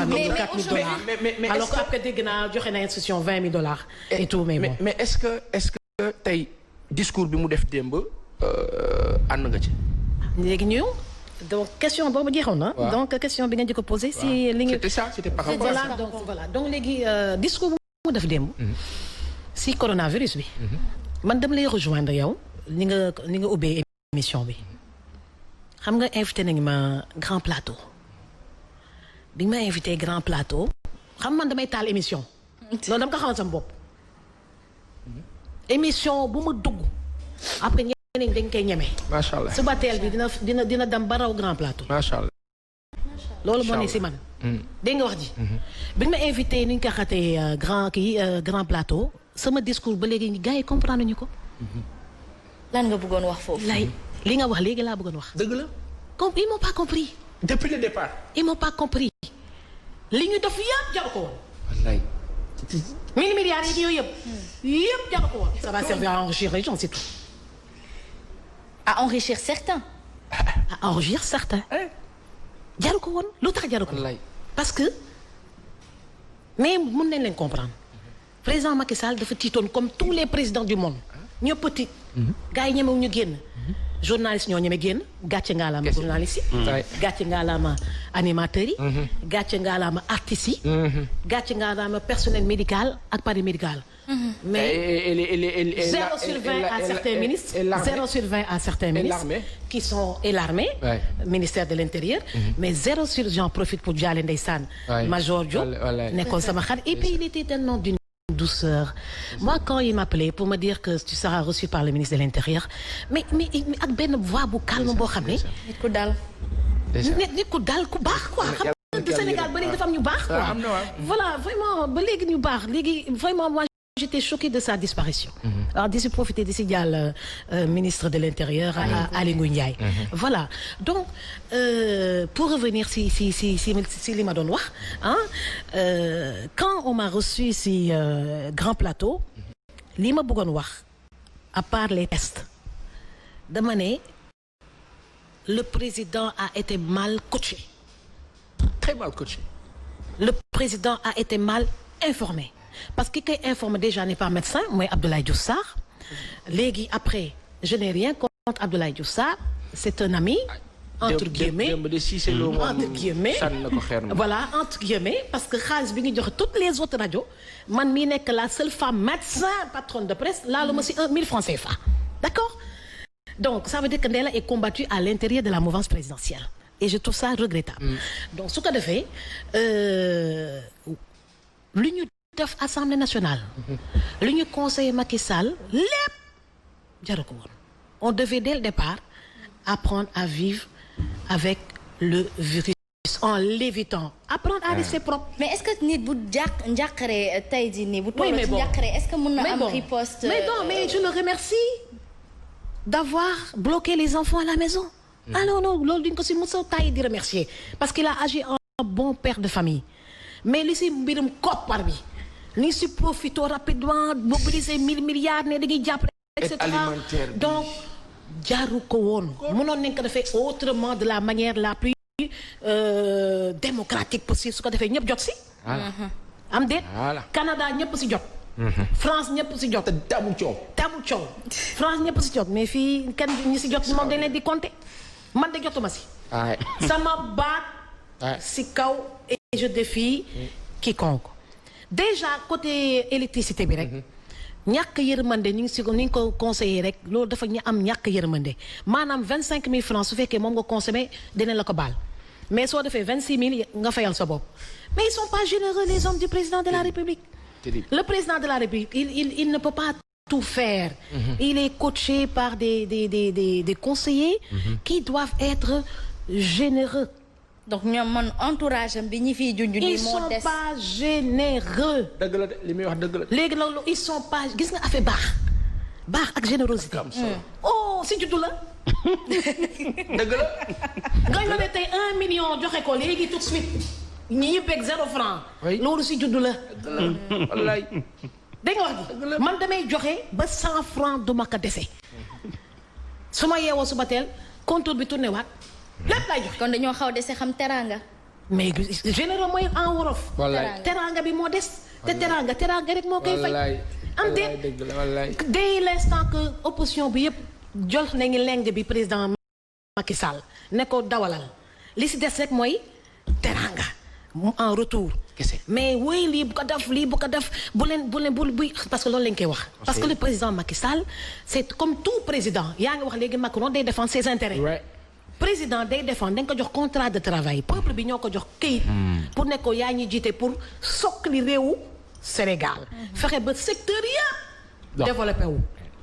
à nombre de 4 000 dollars. Alors qu'après dégg naa joxe na instruction 20 000 dollars. et tout mais bon. mais est-ce que tey discours bi mu def démb ànd nga ci. léegi ñu donc question boobu jeexoon na. donc question bi nga jëkk a posé. si li nga c'était ça c'était par rapport à ça. donc léegi discours bu mu def démb. si coronavirus bi. man dama lay rejoindre yow ni nga ubbee émission bi. xam nga invité nañu ma grand plateau. bi ma invité grand plateau. xam man damay taal émission. loolu dama ko xamal sama bopp. émission bu ma dugg. après ñeneen dañ koy ñeme. macha allah suba teel bi dina dem ba raw grand plateau. macha allah. loolu moo ne si man. dégg nga wax ji. bi ma invité ni ñu ko xatee grand plateau. sama discours ba léegi gars yi comprendre ñu ko. lan nga bëggoon wax foofu. li nga wax léegi laa bëggoon wax. dëgg la. comme ils m'ont pas compris. depuis le départ. ils m'ont pas compris. li ñu def yëpp jaru ko woon. wallaay. milliards yi yooyu yëpp jaru ko woon. ça va servir à enrichir les gens c'est tout. à enrichir certains. à enrichir certains. jaru ko woon lu tax jaru ko. wallaay. parce que mais mën nañ leen comprendre. président Macky Sall dafa tiitoon comme tous les présidents du monde. ñëpp tiit. gars yi ñemewu ñu génn. journaliste ñoo ñeme génn gàcce ngaalaama journaliste yi. gàcce ngaalaama animateurs yi. gàcce ngaalaama artistes yi. gàcce ngaalaama personnel médical ak paramédical. mais 0 sur 20 à certains ministres. 0 sur 20 à certains ministres. qui sont et l'armée. ministère de l'intérieur. mais 0 sur j'en profite pour jaale ndeysaan. Major Diop nekkoon sama xarit et puis il était tellement d'une douceur. Moi quand il m'appelait pour me dire que tu seras reçu par le ministre de l'Intérieur mais ak benn voix bu calme boo xam ne. nit ku dal. nit ku dal ku baax quoi. xam nga du Sénégal ba léegi dafa am ñu baax quoi. voilà vraiment ba léegi ñu baax léegi vraiment moi j'étais choquée de sa disparition. alors di si profiter di si jàll ministre de l'Intérieur Aly Ngouille Ndiaye. voilà donc pour revenir si li ma doon wax quand on m'a reçu si grand plateau li ma bëggoon wax à part les tests dama ne le président a été mal coaché. très mal coaché. le président a été mal informé. parce que ki koy informé déjà n'est pas médecin mooy Abdoulaye Diouf Sarr léegi après je n'ai rien contre Abdoulaye Diouf Sarr c'est un ami entre guillemets voilà entre guillemets parce que xaalis bi ngi joxe toutes les autres radios man mii nekk la seule femme médecin patronne de presse laalu ma si 1000 francs CFA d'accord donc ça veut dire que Ndella est combattue à l'intérieur de la mouvance présidentielle et je trouve ça regrettable donc su ko defee lu ñu def Assemblée nationale lu ñu conseiller Macky Sall lépp jaru ko woon on devait dès le départ apprendre à vivre avec le virus en l'évitant apprendre à rester propre. mais est-ce que nit bu njàqare tey jii nii bu toll ci njàqare est-ce que mën na am riposte. mais je le remercie d'avoir bloqué les enfants à la maison. ah non loolu duñ ko si mos a taay di remercier parce qu'il a agi en bon père de famille mais li si mbirum koppar bi. ni si profité rapidement mobiliser 1000 milliards ne dañuy jàpp et cetera donc jaaru ko woon mënoon nañ ko defee autrement de la manière la plus démocratique possible su ko defee ñëpp jot si am déet Canada ñëpp si jot France ñëpp si jot tamul coow France ñëpp si jot mais fii kenn ñi si jot moom dañ leen di compter man de jotuma si sama baat si kaw et je défie quiconque déjà côté électricité bi rek ñàkk yërmande ñu ngi ko conseillé rek loolu dafa ñu am ñàkk yërmande maanaam 25 000 francs su fekkee moom nga consommé dina la ko baal mais soo defee 26 000 nga fayal sa bopp mais ils sont pas généreux les hommes du président de la République. Le président de la République il ne peut pas tout faire. Il est coaché par des conseillers qui doivent être généreux. donc ñoom man entourage am bi ñi fiy junj nii moo des. ils sont pas généreux. dëgg la de li muy wax dëgg la. léegi loolu ils sont pas gis nga affaire baax ak générosité. oh si juddu la. dëgg la. nga yore tey 1 million joxe ko léegi tout de suite ñi yëpp ak 0 franc. loolu si juddu la. wallaay. dégg nga wax ji man damay joxe ba 100 franc du ma ko dese. su ma yeewoo suba teel compteur bi tourné waat. lépp lay joxe kon dañoo xaw dese xam teraanga. mais généreux mooy en wolof. teraanga bi moo des. te teraanga rek moo koy fay. am dès l'instant que opposition bi yëpp jox nañu leng bi président Macky Sall ne ko dawalal li si des rek mooy teraanga en retour. mais woy lii bu ko def lii bu ko def bu parce que loolu lañ koy wax. parce que le président Macky Sall c'est comme tout président yaa ngi wax léegi Macron day défendre ses intérêts. président day défendre dañ ko jox contrat de travail peuple bi ñoo ko jox këyit. pour ne ko yaa ñuy jiite pour soqali réewu Sénégal. fexe ba secteur yëpp développé wu.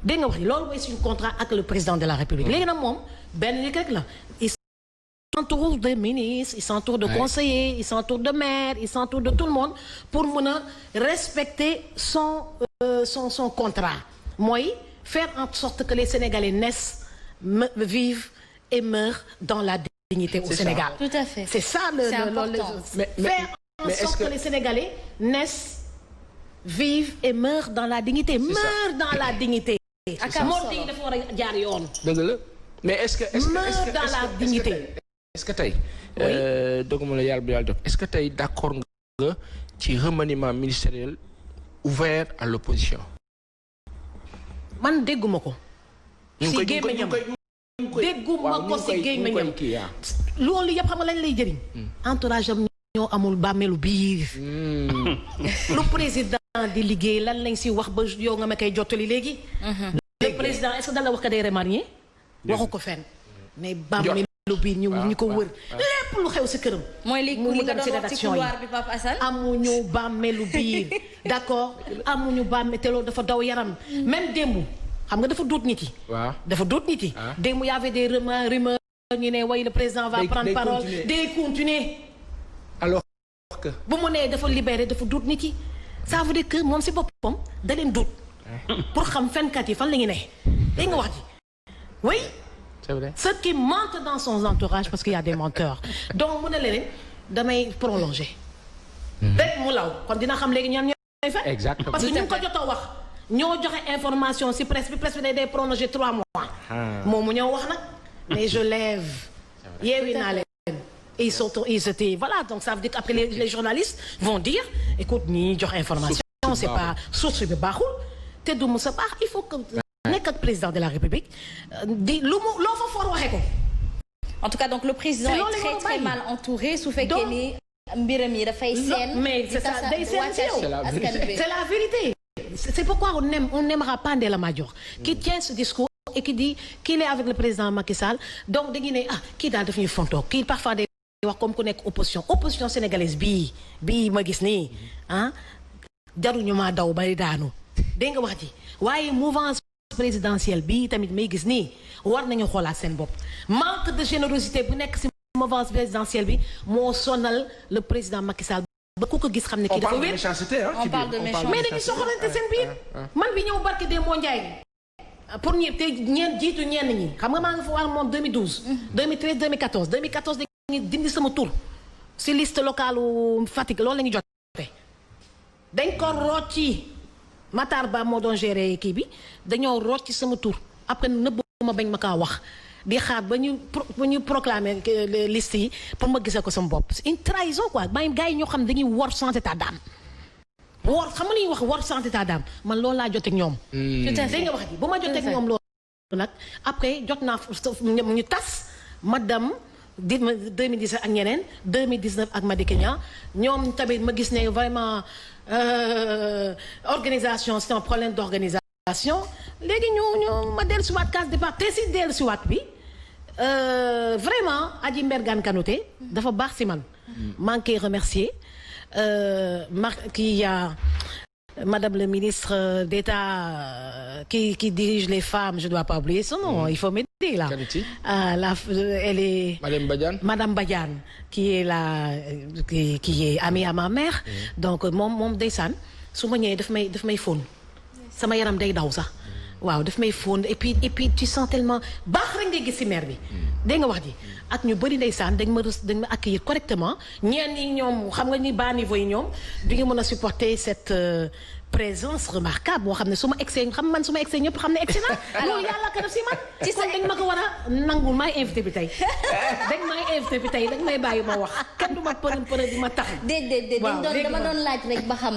dégg nga wax loolu mooy suñu contrat ak le président de la République. léegi nag moom benn nit rek la. il s'entoure de ministres il s'entoure de conseillers il s'entoure de maires il s'entoure de tout le monde pour mën a respecter son contrat. mooy faire en sorte que les Sénégalais naissent vivent et meurent dans la dignité au Sénégal. Tout à fait. C'est ça faire en sorte que les Sénégalais naissent, vivent et meurent dans la dignité. Meurent dans la dignité. Mais est-ce que meurent dans la dignité. Est-ce que tey est-ce que tey d'accord nga ci remaniement ministériel ouvert à l'opposition? Man dégguma ko. Si gémmiñam dégguma ko si gémmiñam loolu yëpp xam nga lañ lay jëriñ. entourage am ñoo amul bàmmeelu biir. lu président di liggéey lan lañ si wax ba yow nga ma koy jottali léegi. le président est-ce que dana wax ka day remanier waxu ko fenn mais bàmmeelu biir ñu ko wër lépp lu xew si këram. mooy li mu dem si nga doon wax ci couloir bi Pape Assane. amuñu bàmmeelu biir d'accord amuñu bàmme te loolu dafa daw yaram même démb. xam nga dafa doot nit yi. waaw dafa doot nit yi. démb y avait des rumeurs ñu ne way le président va prendre parole day continuer. alors que. bu mu nee dafa libéré dafa doot nit yi ça veut dire que moom si boppam da leen doot. pour xam fenkat yi fan la ñu ne. dégg nga wax ji oui. c'est vrai. ce qui manque dans son entourage parce qu'il y a des menteurs donc mu ne leen damay prolonger. rek mu law kon dina xam léegi ñoom ñooy fa. exactement parce que ñu ngi ko jotoo wax. ñoo joxe information ci presse bi day prolonger 3 mois. moom mu ñëw wax nag. mais je lève. yeewi naa leen. ils étaient voilà donc ça veut dire qu'après les journalistes vont dire écoute ñi jox information. c'est pas source bi baaxul. te du mu sa baax il faut que. nekk ak président de la République. di lu mu loo fa for waxee ko. en tout cas donc le président est très mal entouré su fekkee ni mbiram yi dafay seen. mais c'est ça day seen ci yow c'est la vérité. C'est pourquoi on n'aimera pas Ndella Madior qui tient ce discours et qui dit qu'il est avec le président Macky Sall donc dañuy ne kii daal daf ñuy fontoo kii parfois day wax comme ku nekk opposition sénégalaise bii ma gis nii jaruñu maa daw bay daanu dégg nga wax ji waaye mouvance présidentielle bii tamit may gis nii war nañu xoolaat seen bopp manque de générosité bu nekk ci mouvance présidentielle bi moo sonal le président Macky Sall ba ku ko gis xam ne kii dafa wér on parle de méchanceté mais dañuy soxalante seen biir man bi ñëw barke de moo njaay pour te jiitu ñenn ñi xam nga maa nga fa war moom 2012 2013 2014 dañuy dindi sama tur si liste locale Fatick loolu la ñu jotee dañ ko rocci Matar Ba moo doon gérer kii bi dañoo rocci sama tur après nëbb ma bañ ma kaa wax di xaar ba ñu proclamer liste yi pour ma gisee ko sama bopp c'est une trahison quoi maanaam gars yi ñoo xam dañuy wor sans état d'âme wor xam nga li ñuy wax wor sans état d'âme man loolu laa jotee ak ñoom. dégg nga wax ji bu ma jotee ak ñoom loolu nag après jot naa ñu tas madame 2017 ak ñeneen 2019 ak Madické Niang ñoom tamit ma gis ne vraiment organisation c'est un problème d'organisation léegi ñu ma dellusiwaat case départ te si dellusiwaat bi. Vraiment Adji Mbergane Kanouté dafa baax si man maa ngi koy remercier qui a madame le ministre d'État qui dirige les femmes je dois pas oublier son nom il faut m'aider là elle est madame Badiane qui est amie à ma mère donc moom ndeysaan su ma ñëwee daf may fóon sama yaram day daw sax waaw daf may fóon et puis tu sens tellement baax rek ngay gis ci mère bi dégg nga wax ji ak ñu bëri ndeysaan dañ ma accueillir correctement ñeen ñi ñoom xam nga ni bas niveau yi ñoom du ñu mën a supporter cette présence remarquable boo xam ne su ma egsee xam man su ma egsee ñëpp xam ne egsi na loolu yàlla ko def si man ci kon dañ ma ko war a nangul maay invité bi tey dañ may bàyyi ma wax kenn du ma përëm përëm di ma tax déedéet dama doon laaj rek ba xam